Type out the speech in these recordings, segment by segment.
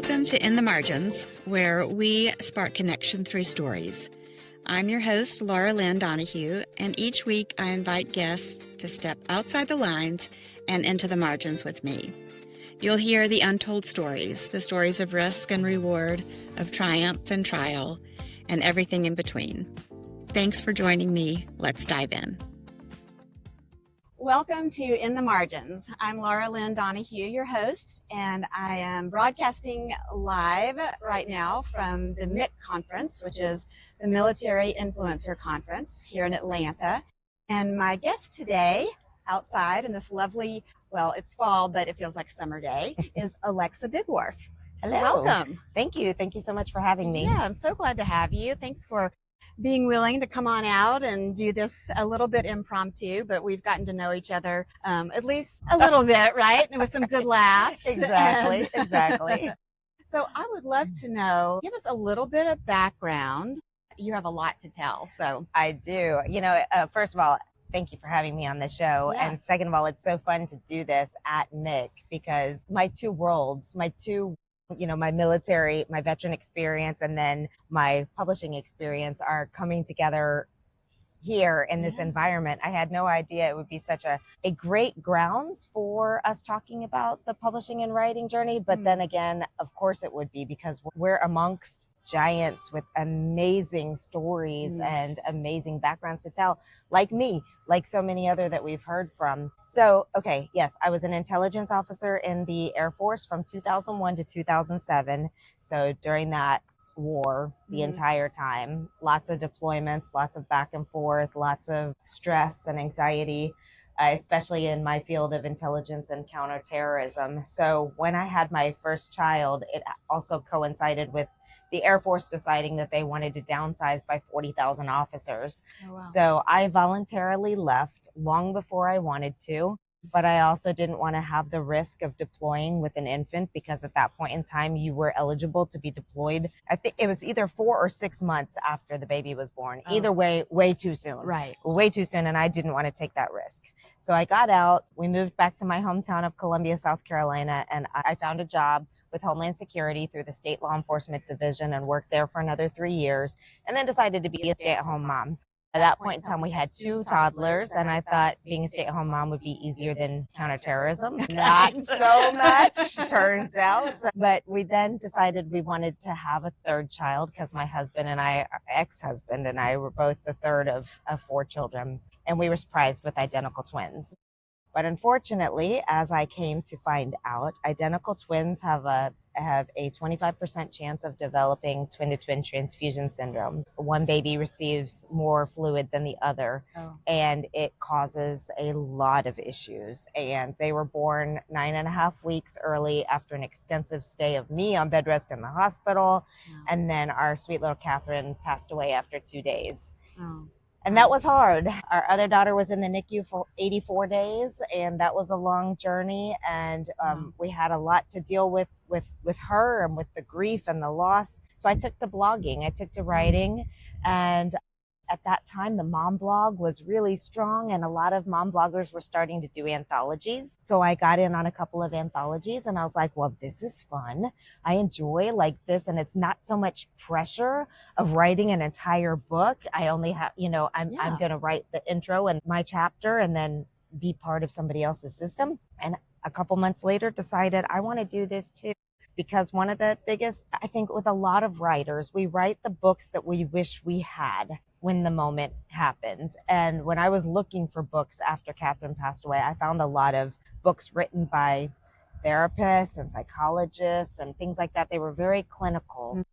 Welcome to In the Margins, where we spark connection through stories. I'm your host, Laura Lynn Donahue, and each week I invite guests to step outside the lines and into the margins with me. You'll hear the untold stories, the stories of risk and reward, of triumph and trial, and everything in between. Thanks for joining me. Let's dive in. Welcome to In the Margins. I'm Laura Lynn Donahue, your host, and I am broadcasting live right now from the MIC conference, which is the Military Influencer Conference here in Atlanta. And my guest today, outside in this lovely, well, it's fall, but it feels like summer day, is Alexa Bigwarfe. Hello. Welcome. Thank you. Thank you so much for having me. Yeah, I'm so glad to have you. Thanks for being willing to come on out and do this a little bit impromptu, but we've gotten to know each other at least a little bit, right? And with some good laughs. Exactly. So I would love to know, give us a little bit of background. You have a lot to tell, so. I do. First of all, thank you for having me on the show. Yeah. And second of all, it's so fun to do this at MIC because my two worlds, my military, my veteran experience, and then my publishing experience are coming together here in this environment. I had no idea it would be such a great grounds for us talking about the publishing and writing journey. But then again, of course it would be, because we're amongst giants with amazing stories and amazing backgrounds to tell, like me, like so many other that we've heard from. So, okay, yes, I was an intelligence officer in the Air Force from 2001 to 2007. So during that war, the entire time, lots of deployments, lots of back and forth, lots of stress and anxiety, especially in my field of intelligence and counterterrorism. So when I had my first child, it also coincided with the Air Force deciding that they wanted to downsize by 40,000 officers. Oh, wow. So I voluntarily left long before I wanted to, but I also didn't want to have the risk of deploying with an infant, because at that point in time, you were eligible to be deployed. I think it was either 4 or 6 months after the baby was born. Oh. Either way, way too soon. Right. Way too soon, and I didn't want to take that risk. So I got out. We moved back to my hometown of Columbia, South Carolina, and I found a job with Homeland Security through the State Law Enforcement Division and worked there for another 3 years, and then decided to be a stay-at-home mom. At that point in time, we had 2 toddlers, and I thought being a stay-at-home mom would be easier than counterterrorism. Not so much, turns out. But we then decided we wanted to have a 3rd child, because my husband and I, ex-husband and I, were both the 3rd of 4 children, and we were surprised with identical twins. But unfortunately, as I came to find out, identical twins have a 25% chance of developing twin-to-twin transfusion syndrome. One baby receives more fluid than the other, and it causes a lot of issues. And they were born 9.5 weeks early after an extensive stay of me on bed rest in the hospital. And then our sweet little Catherine passed away after 2 days. And that was hard. Our other daughter was in the NICU for 84 days, and that was a long journey. And we had a lot to deal with her and with the grief and the loss. So I took to blogging, I took to writing. And at that time, the mom blog was really strong, and a lot of mom bloggers were starting to do anthologies. So I got in on a couple of anthologies, and I was like, well, this is fun. I enjoy like this, and it's not so much pressure of writing an entire book. I only have, I'm going to write the intro and my chapter and then be part of somebody else's system. And a couple months later decided I want to do this too. Because one of the biggest, I think with a lot of writers, we write the books that we wish we had when the moment happened. And when I was looking for books after Catherine passed away, I found a lot of books written by therapists and psychologists and things like that. They were very clinical,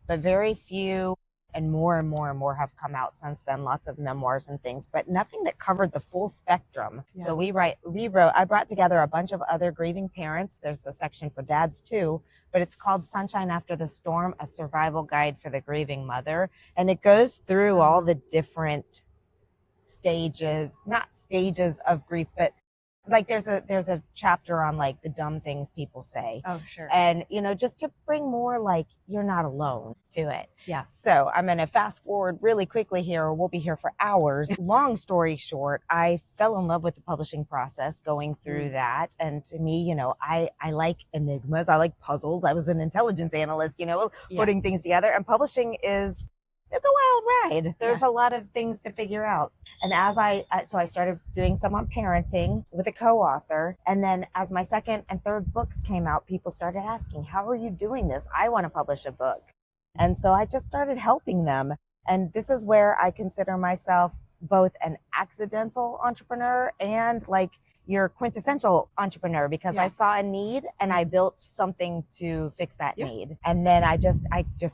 but very few, and more have come out since then. Lots of memoirs and things, but nothing that covered the full spectrum. Yeah. So I brought together a bunch of other grieving parents. There's a section for dads too, but it's called Sunshine After the Storm, a survival guide for the grieving mother. And it goes through all the different not stages of grief, but Like there's a chapter on like the dumb things people say. Oh, sure. And, just to bring more like you're not alone to it. Yeah. So I'm going to fast forward really quickly here, or we'll be here for hours. Long story short, I fell in love with the publishing process going through that. And to me, I like enigmas. I like puzzles. I was an intelligence analyst, putting things together. And publishing it's a wild ride. There's a lot of things to figure out. And so I started doing some on parenting with a co-author. And then as my second and third books came out, people started asking, how are you doing this? I want to publish a book. And so I just started helping them. And this is where I consider myself both an accidental entrepreneur and like your quintessential entrepreneur, because I saw a need and I built something to fix that need. And then I just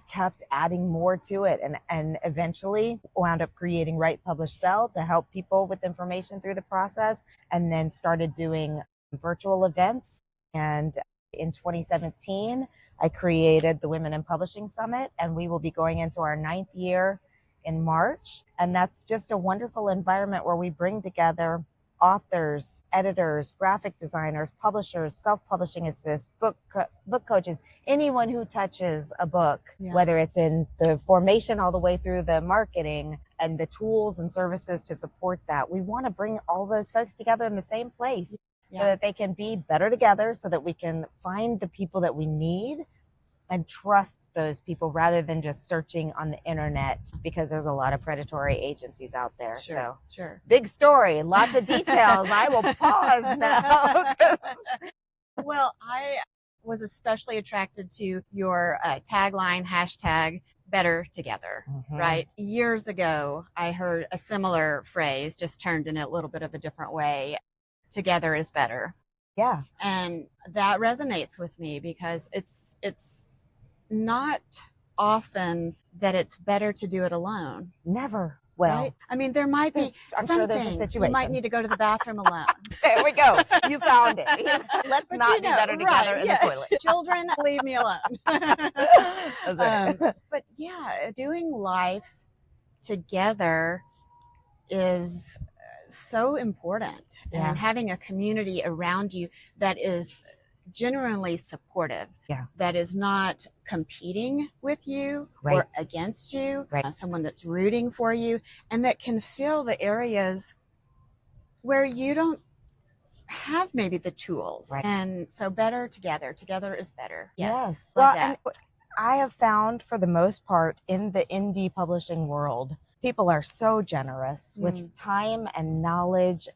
kept adding more to it, and eventually wound up creating Write, Publish, Sell to help people with information through the process, and then started doing virtual events. And in 2017, I created the Women in Publishing Summit, and we will be going into our 9th year in March. And that's just a wonderful environment where we bring together authors, editors, graphic designers, publishers, self-publishing assists, book coaches, anyone who touches a book, whether it's in the formation all the way through the marketing and the tools and services to support that. We want to bring all those folks together in the same place so that they can be better together, so that we can find the people that we need and trust those people rather than just searching on the internet, because there's a lot of predatory agencies out there. Sure. Big story, lots of details. I will pause now. Well, I was especially attracted to your tagline, hashtag better together, right? Years ago, I heard a similar phrase, just turned in a little bit of a different way. Together is better. Yeah. And that resonates with me, because it's not often that it's better to do it alone. Never. Well, right? I mean, there might be some things you might need to go to the bathroom alone. There we go. You found it. Let's not be better together in the toilet. Children, leave me alone. That's right. But doing life together is so important, and having a community around you that is genuinely supportive, that is not competing with you or against you, someone that's rooting for you, and that can fill the areas where you don't have maybe the tools. And so better together is better. Yes. Well, and I have found for the most part in the indie publishing world, people are so generous with time and knowledge.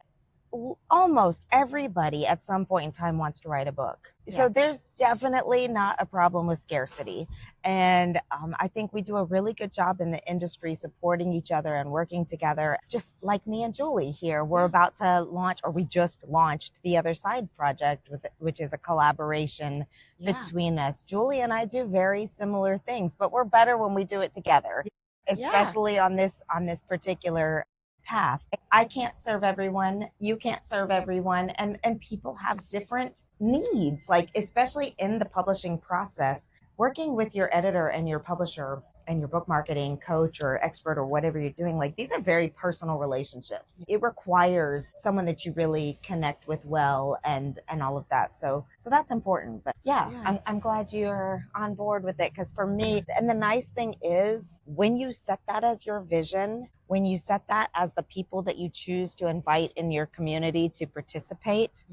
Almost everybody at some point in time wants to write a book. So there's definitely not a problem with scarcity. And I think we do a really good job in the industry supporting each other and working together. Just like me and Julie here, we're about to launch, or we just launched the Other Side project, which is a collaboration between us. Julie and I do very similar things, but we're better when we do it together, especially on this particular path. I can't serve everyone. You can't serve everyone. And people have different needs, like especially in the publishing process, working with your editor and your publisher and your book marketing coach or expert or whatever you're doing. Like these are very personal relationships. It requires someone that you really connect with well and all of that. So that's important. But I'm glad you're on board with it, because for me, and the nice thing is when you set that as your vision, when you set that as the people that you choose to invite in your community to participate,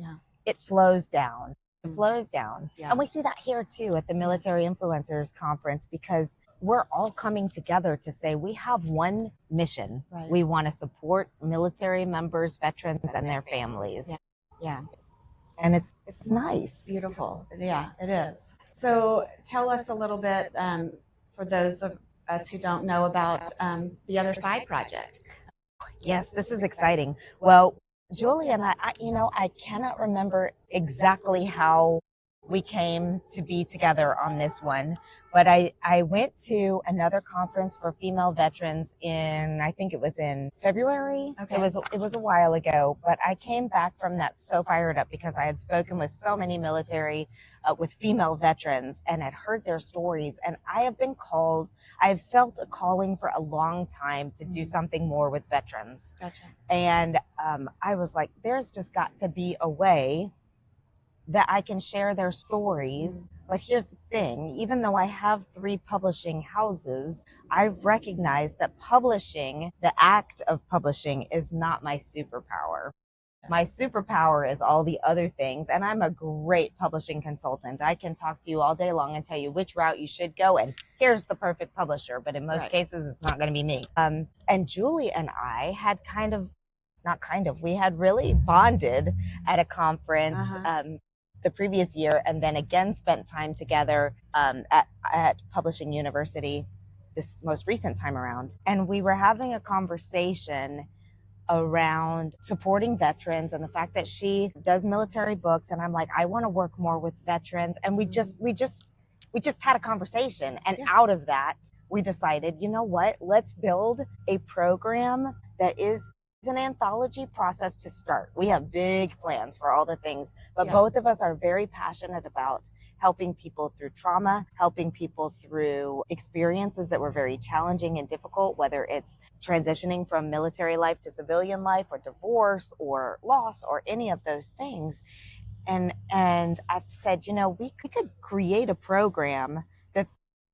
it flows down. It flows down. And we see that here too at the Military Influencers Conference, because we're all coming together to say we have one mission. We want to support military members, veterans, and their families. And it's nice. It's beautiful. Yeah, it is. So tell us a little bit, for those of us who don't know, about the Other Side project. Yes, this is exciting. Well, Julie and I cannot remember exactly how we came to be together on this one. But I went to another conference for female veterans I think it was in February. Okay. It was a while ago, but I came back from that so fired up because I had spoken with so many military, with female veterans, and had heard their stories. And I've felt a calling for a long time to do something more with veterans. Gotcha. And I was like, there's just got to be a way that I can share their stories. But here's the thing, even though I have 3 publishing houses, I've recognized that publishing, the act of publishing, is not my superpower. My superpower is all the other things, and I'm a great publishing consultant. I can talk to you all day long and tell you which route you should go, and here's the perfect publisher, but in most cases, it's not going to be me. And Julie and I had we had really bonded at a conference the previous year, and then again spent time together at Publishing University this most recent time around. And we were having a conversation around supporting veterans and the fact that she does military books. And I'm like, I want to work more with veterans. And we just had a conversation. And out of that, we decided, you know what, let's build a program that is an anthology process to start. We have big plans for all the things, but both of us are very passionate about helping people through trauma, helping people through experiences that were very challenging and difficult, whether it's transitioning from military life to civilian life or divorce or loss or any of those things. And I said, you know, we could create a program that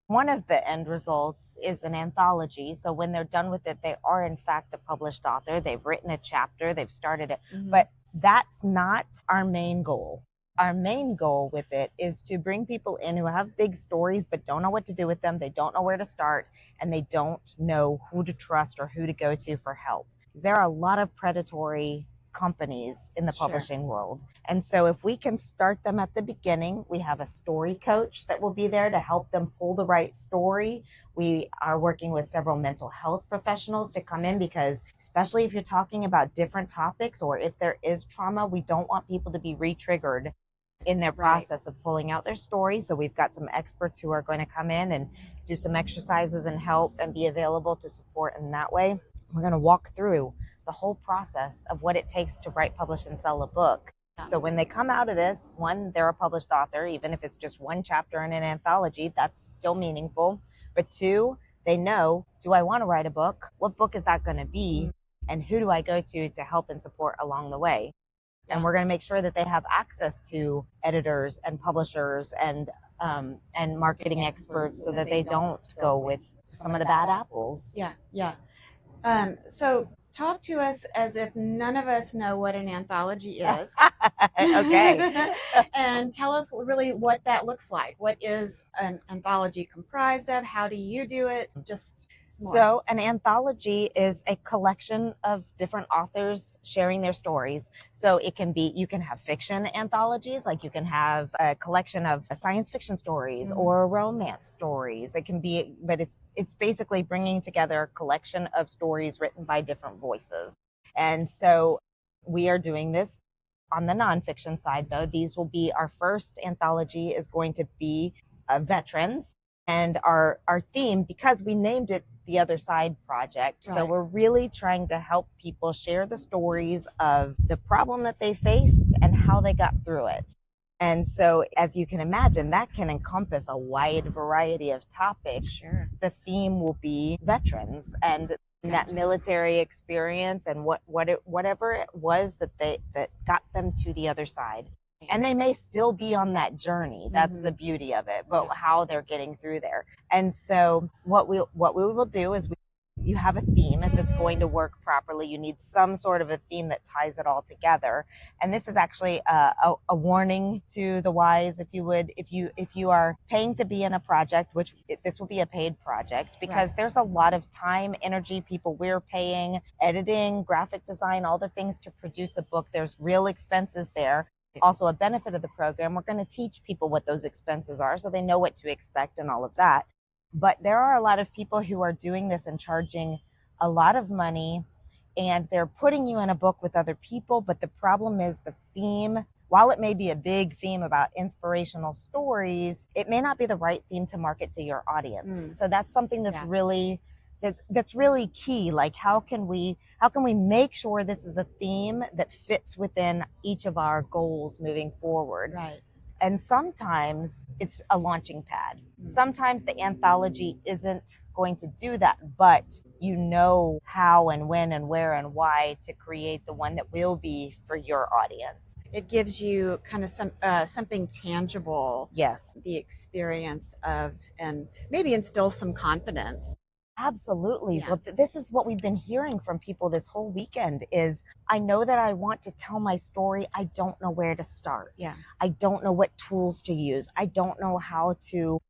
one of the end results is an anthology. So when they're done with it, they are in fact a published author. They've written a chapter, they've started it, but that's not our main goal. Our main goal with it is to bring people in who have big stories but don't know what to do with them. They don't know where to start, and they don't know who to trust or who to go to for help. There are a lot of predatory companies in the publishing world. And so if we can start them at the beginning, we have a story coach that will be there to help them pull the right story. We are working with several mental health professionals to come in because, especially if you're talking about different topics or if there is trauma, we don't want people to be re-triggered in their process of pulling out their story. So we've got some experts who are going to come in and do some exercises and help and be available to support in that way. We're going to walk through the whole process of what it takes to write, publish, and sell a book. So when they come out of this, one, they're a published author, even if it's just one chapter in an anthology, that's still meaningful. But 2, they know, do I want to write a book? What book is that going to be? And who do I go to help and support along the way? And we're going to make sure that they have access to editors and publishers and marketing experts so that they don't go with some of the bad apples. So talk to us as if none of us know what an anthology is. Okay. And tell us really what that looks like. What is an anthology comprised of? How do you do it? Just some more. So an anthology is a collection of different authors sharing their stories. So it can be, you can have fiction anthologies, like you can have a collection of science fiction stories or romance stories. It can be, but it's basically bringing together a collection of stories written by different voices. And so we are doing this on the nonfiction side, though. These will be, our first anthology is going to be veterans. And our theme, because we named it The Other Side Project, so we're really trying to help people share the stories of the problem that they faced and how they got through it. And so, as you can imagine, that can encompass a wide variety of topics. Sure. The theme will be veterans and that military experience and whatever it was that got them to the other side. And they may still be on that journey. That's the beauty of it, but how they're getting through there. And so what we will do is you have a theme. If it's going to work properly, you need some sort of a theme that ties it all together. And this is actually a warning to the wise, if you would, if you are paying to be in a project, which this will be a paid project, because there's a lot of time, energy, people we're paying, editing, graphic design, all the things to produce a book. There's real expenses there. Also, a benefit of the program, we're going to teach people what those expenses are so they know what to expect and all of that. But there are a lot of people who are doing this and charging a lot of money, and they're putting you in a book with other people. But the problem is the theme, while it may be a big theme about inspirational stories, it may not be the right theme to market to your audience. So that's something that's really that's really key. Like how can we make sure this is a theme that fits within each of our goals moving forward? Right. And sometimes it's a launching pad. Sometimes the anthology isn't going to do that, but you know how and when and where and why to create the one that will be for your audience. It gives you kind of something tangible. Yes. The experience of, and maybe instill some confidence. Absolutely. Yeah. Well, this is what we've been hearing from people this whole weekend is, I know that I want to tell my story. I don't know where to start. Yeah. I don't know what tools to use. I don't know how to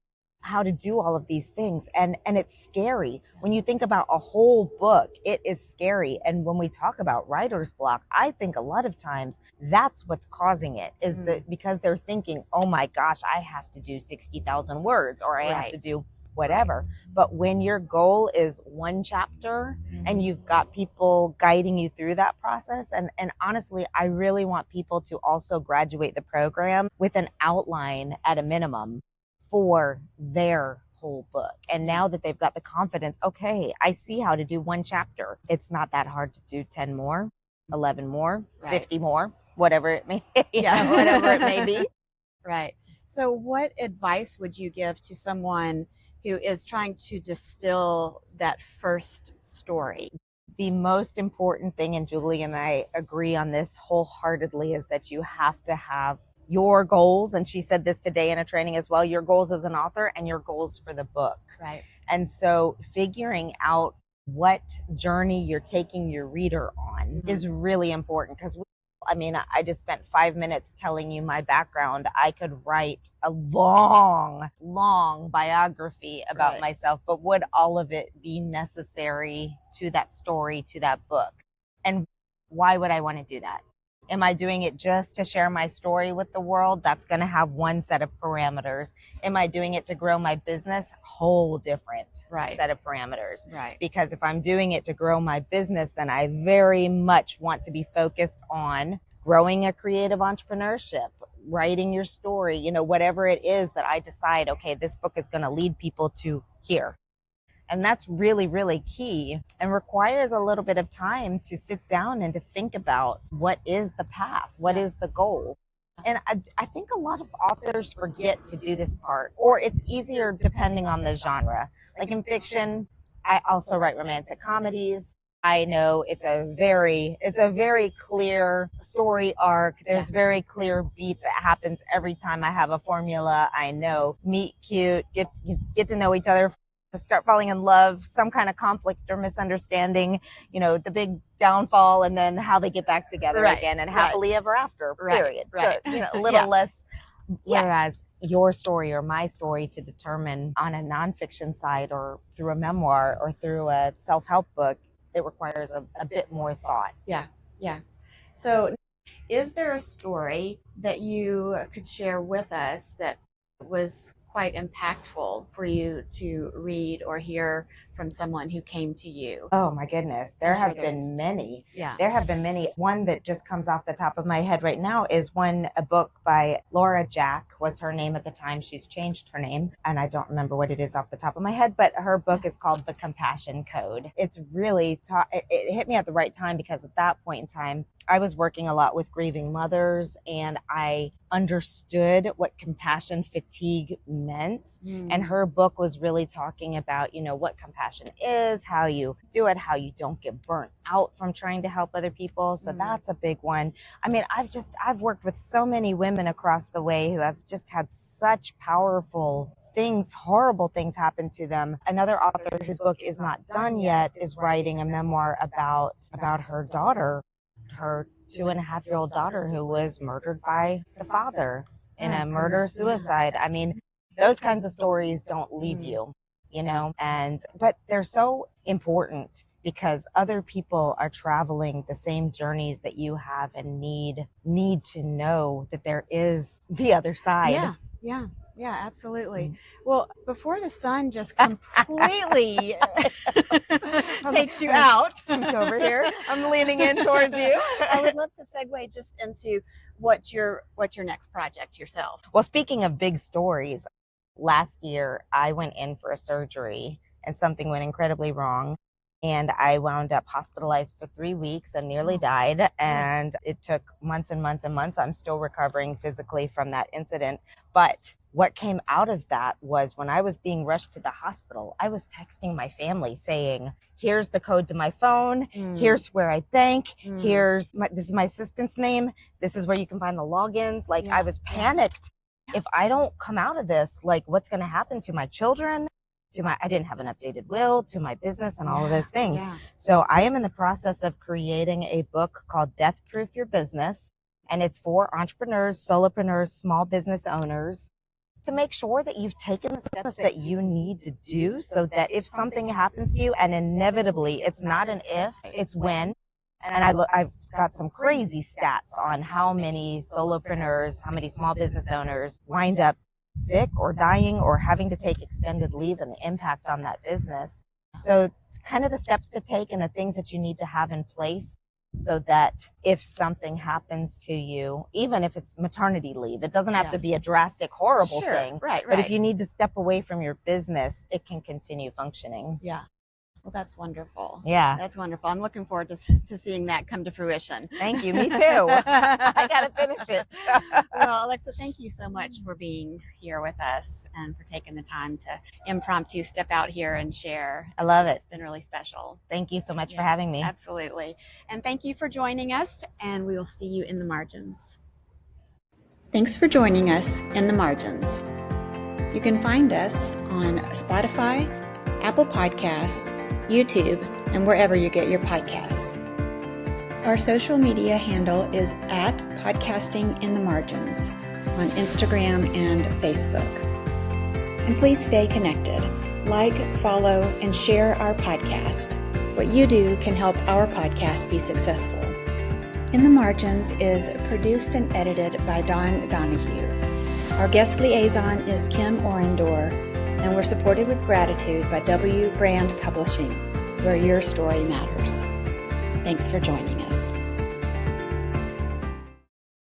do all of these things. And it's scary. When you think about a whole book, it is scary. And when we talk about writer's block, I think a lot of times that's what's causing it, is that because they're thinking, oh my gosh, I have to do 60,000 words, or I have to do whatever. Right. But when your goal is one chapter and you've got people guiding you through that process, and honestly, I really want people to also graduate the program with an outline at a minimum for their whole book. And now that they've got the confidence, okay, I see how to do one chapter. It's not that hard to do 10 more, 11 more, 50 more, whatever it may be. Whatever it may be. Right. So what advice would you give to someone who is trying to distill that first story? The most important thing, and Julie and I agree on this wholeheartedly, is that you have to have your goals. And she said this today in a training as well, your goals as an author and your goals for the book. Right. And so figuring out what journey you're taking your reader on is really important, because I just spent 5 minutes telling you my background. I could write a long biography about myself, but would all of it be necessary to that story, to that book? And why would I want to do that? Am I doing it just to share my story with the world? That's going to have one set of parameters. Am I doing it to grow my business? Whole different set of parameters. Right. Because if I'm doing it to grow my business, then I very much want to be focused on growing a creative entrepreneurship, writing your story, whatever it is that I decide, okay, this book is going to lead people to here. And that's really, really key, and requires a little bit of time to sit down and to think about what is the path, what is the goal. And I think a lot of authors forget to do this part, or it's easier depending on the genre. Like in fiction, I also write romantic comedies. I know it's a very clear story arc. There's very clear beats. It happens every time I have a formula. I know meet cute, get to know each other, start falling in love, some kind of conflict or misunderstanding, the big downfall, and then how they get back together again, and happily ever after, period. So, a little less, whereas your story or my story, to determine on a nonfiction side or through a memoir or through a self-help book, it requires a bit more thought. Yeah. So is there a story that you could share with us that was quite impactful for you to read or hear from someone who came to you? Oh my goodness. There have been many. Yeah. There have been many. One that just comes off the top of my head right now is a book by Laura Jack was her name at the time. She's changed her name, and I don't remember what it is off the top of my head, but her book is called The Compassion Code. It's really, it hit me at the right time, because at that point in time, I was working a lot with grieving mothers, and I understood what compassion fatigue meant. And her book was really talking about, what compassion is, how you do it, how you don't get burnt out from trying to help other people. So that's a big one. I've worked with so many women across the way who have just had such powerful things, horrible things happen to them. Another author whose book is not done yet is writing a memoir about her daughter, her 2.5-year-old daughter, who was murdered by the father in a murder-suicide. Those kinds of stories don't leave you, but they're so important, because other people are traveling the same journeys that you have and need to know that there is the other side. Yeah. Yeah, absolutely. Well, before the sun just completely takes you out. Scoot over here. I'm leaning in towards you. I would love to segue just into what's your next project yourself. Well, speaking of big stories, last year I went in for a surgery and something went incredibly wrong. And I wound up hospitalized for 3 weeks and nearly died. And it took months and months and months. I'm still recovering physically from that incident. But what came out of that was when I was being rushed to the hospital, I was texting my family saying, here's the code to my phone. Here's where I bank. This is my assistant's name. This is where you can find the logins. Like I was panicked. If I don't come out of this, like what's going to happen to my children? I didn't have an updated will, to my business and all of those things. Yeah. So I am in the process of creating a book called Death Proof Your Business. And it's for entrepreneurs, solopreneurs, small business owners to make sure that you've taken the steps that you need to do so that if something happens to you, and inevitably it's not an if, it's when. And I've got some crazy stats on how many solopreneurs, how many small business owners wind up sick or dying or having to take extended leave and the impact on that business. So it's kind of the steps to take and the things that you need to have in place so that if something happens to you, even if it's maternity leave, it doesn't have to be a drastic, horrible thing. Right. But if you need to step away from your business, it can continue functioning. Yeah. Well, that's wonderful. Yeah. That's wonderful. I'm looking forward to seeing that come to fruition. Thank you. Me too. I got to finish it. Well, Alexa, thank you so much for being here with us and for taking the time to impromptu step out here and share. I love it. It's been really special. Thank you so much for having me. Absolutely. And thank you for joining us, and we will see you in the margins. Thanks for joining us in the margins. You can find us on Spotify, Apple Podcasts, YouTube, and wherever you get your podcasts. Our social media handle is at Podcasting in the Margins on Instagram and Facebook. And please stay connected. Like, follow, and share our podcast. What you do can help our podcast be successful. In the Margins is produced and edited by Dawn Donahue. Our guest liaison is Kim Orendor, and we're supported with gratitude by W Brand Publishing, where your story matters. Thanks for joining us.